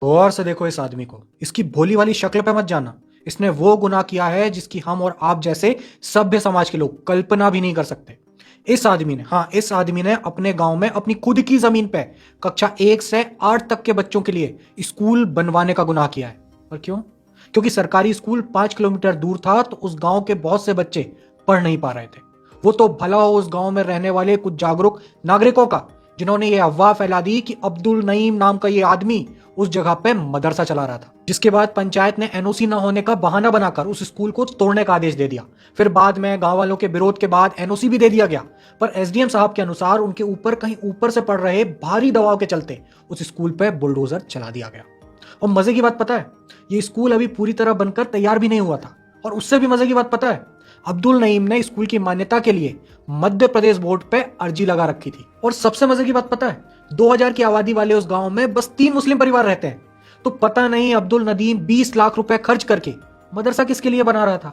गौर से देखो इस आदमी को, इसकी भोली वाली शक्ल पे मत जाना। इसने वो गुनाह किया है जिसकी हम और आप जैसे सभ्य समाज के लोग कल्पना भी नहीं कर सकते। इस आदमी ने अपने गांव में अपनी खुद की जमीन पे कक्षा 1 से 8 तक के बच्चों के लिए स्कूल बनवाने का गुनाह किया है। और क्यों? क्योंकि सरकारी स्कूल 5 किलोमीटर दूर था, तो उस गांव के बहुत से बच्चे पढ़ नहीं पा रहे थे। वो तो भला हो उस गांव में रहने वाले कुछ जागरूक नागरिकों का, जिन्होंने ये अफवाह फैला दी कि अब्दुल नईम नाम का ये आदमी उस जगह पे मदरसा चला रहा था। जिसके बाद पंचायत ने एनओसी न होने का बहाना बनाकर उस स्कूल को तोड़ने का आदेश दे दिया। फिर बाद में गांव वालों के विरोध के बाद एनओसी भी दे दिया गया। पर एसडीएम साहब के अनुसार उनके ऊपर कहीं ऊपर से पड़ रहे भारी दबाव के चलते उस स्कूल पे बुलडोजर चला दिया गया। और मजे की बात पता है, ये स्कूल अभी पूरी तरह बनकर तैयार भी नहीं हुआ था। और उससे भी मजे की बात पता है, अब्दुल नईम ने स्कूल की मान्यता के लिए मध्य प्रदेश बोर्ड पे अर्जी लगा रखी थी। और सबसे मजे की बात पता है, 2000 की आबादी वाले उस गांव में बस 3 मुस्लिम परिवार रहते हैं। तो पता नहीं अब्दुल नदीम 20 लाख रुपए खर्च करके मदरसा किसके लिए बना रहा था।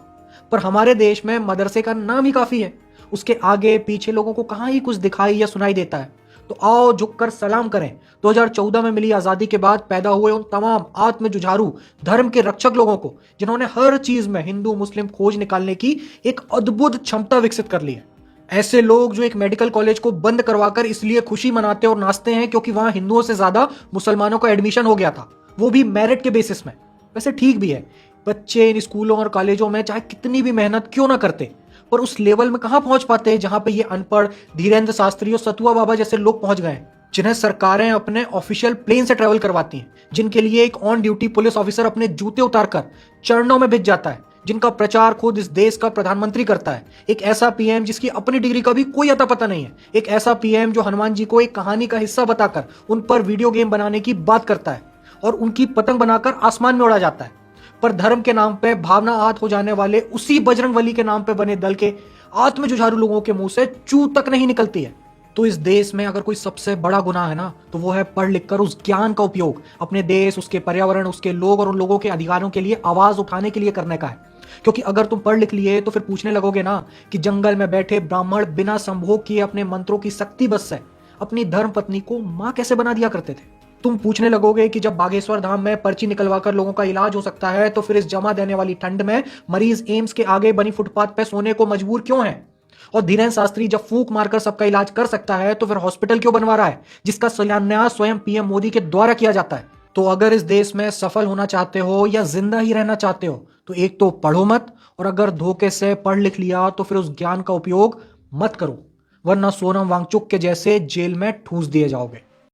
पर हमारे देश में मदरसे का नाम ही काफी है, उसके आगे पीछे लोगों को कहां ही कुछ दिखाई या सुनाई देता है। तो आओ झुककर सलाम करें 2014 में मिली आजादी के बाद पैदा हुए उन तमाम आत्म जुझारू धर्म के रक्षक लोगों को, जिन्होंने हर चीज में हिंदू मुस्लिम खोज निकालने की एक अद्भुत क्षमता विकसित कर ली है। ऐसे लोग जो एक मेडिकल कॉलेज को बंद करवाकर इसलिए खुशी मनाते और नाचते हैं क्योंकि वहां हिंदुओं से ज्यादा मुसलमानों का एडमिशन हो गया था, वो भी मेरिट के बेसिस में। वैसे ठीक भी है, बच्चे इन स्कूलों और कॉलेजों में चाहे कितनी भी मेहनत क्यों ना करते, पर उस लेवल में कहां पहुंच पाते हैं जहां पे ये अनपढ़ धीरेन्द्र शास्त्री और सतुआ बाबा जैसे लोग पहुंच गए हैं, जिन्हें सरकारें अपने ऑफिशियल प्लेन से ट्रेवल करवाती हैं, जिनके लिए एक ऑन ड्यूटी पुलिस ऑफिसर अपने जूते उतारकर चरणों में भिज जाता है, जिनका प्रचार खुद इस देश का प्रधानमंत्री करता है। एक ऐसा पीएम जिसकी अपनी डिग्री का भी कोई अता पता नहीं है। एक ऐसा पीएम जो हनुमान जी को एक कहानी का हिस्सा बताकर उन पर वीडियो गेम बनाने की बात करता है और उनकी पतंग बनाकर आसमान में उड़ा जाता है। पर धर्म के नाम पे भावना आहत हो जाने वाले उसी बजरंगबली के नाम पे बने दल के आत्म जुझारू लोगों के मुंह से चू तक नहीं निकलती है। तो इस देश में अगर कोई सबसे बड़ा गुनाह है ना, तो वो है पढ़ लिख कर उस ज्ञान का उपयोग अपने देश, उसके पर्यावरण, उसके लोग और उन लोगों के अधिकारों के लिए आवाज उठाने के लिए करने का है। क्योंकि अगर तुम पढ़ लिख लिए तो फिर पूछने लगोगे ना कि जंगल में बैठे ब्राह्मण बिना संभोग किए अपने मंत्रों की शक्ति बस से अपनी धर्म पत्नी को मां कैसे बना दिया करते थे। तुम पूछने लगोगे कि जब बागेश्वर धाम में पर्ची निकलवाकर लोगों का इलाज हो सकता है, तो फिर इस जमा देने वाली ठंड में मरीज एम्स के आगे बनी फुटपाथ पे सोने को मजबूर क्यों है। और धीरेन्द्र शास्त्री जब फूंक मारकर सबका इलाज कर सकता है, तो फिर हॉस्पिटल क्यों बनवा रहा है जिसका शिलान्यास स्वयं पीएम मोदी के द्वारा किया जाता है। तो अगर इस देश में सफल होना चाहते हो या जिंदा ही रहना चाहते हो, तो एक तो पढ़ो मत, और अगर धोखे से पढ़ लिख लिया तो फिर उस ज्ञान का उपयोग मत करो, वरना सोनम वांगचुक के जैसे जेल में ठूस दिए जाओगे।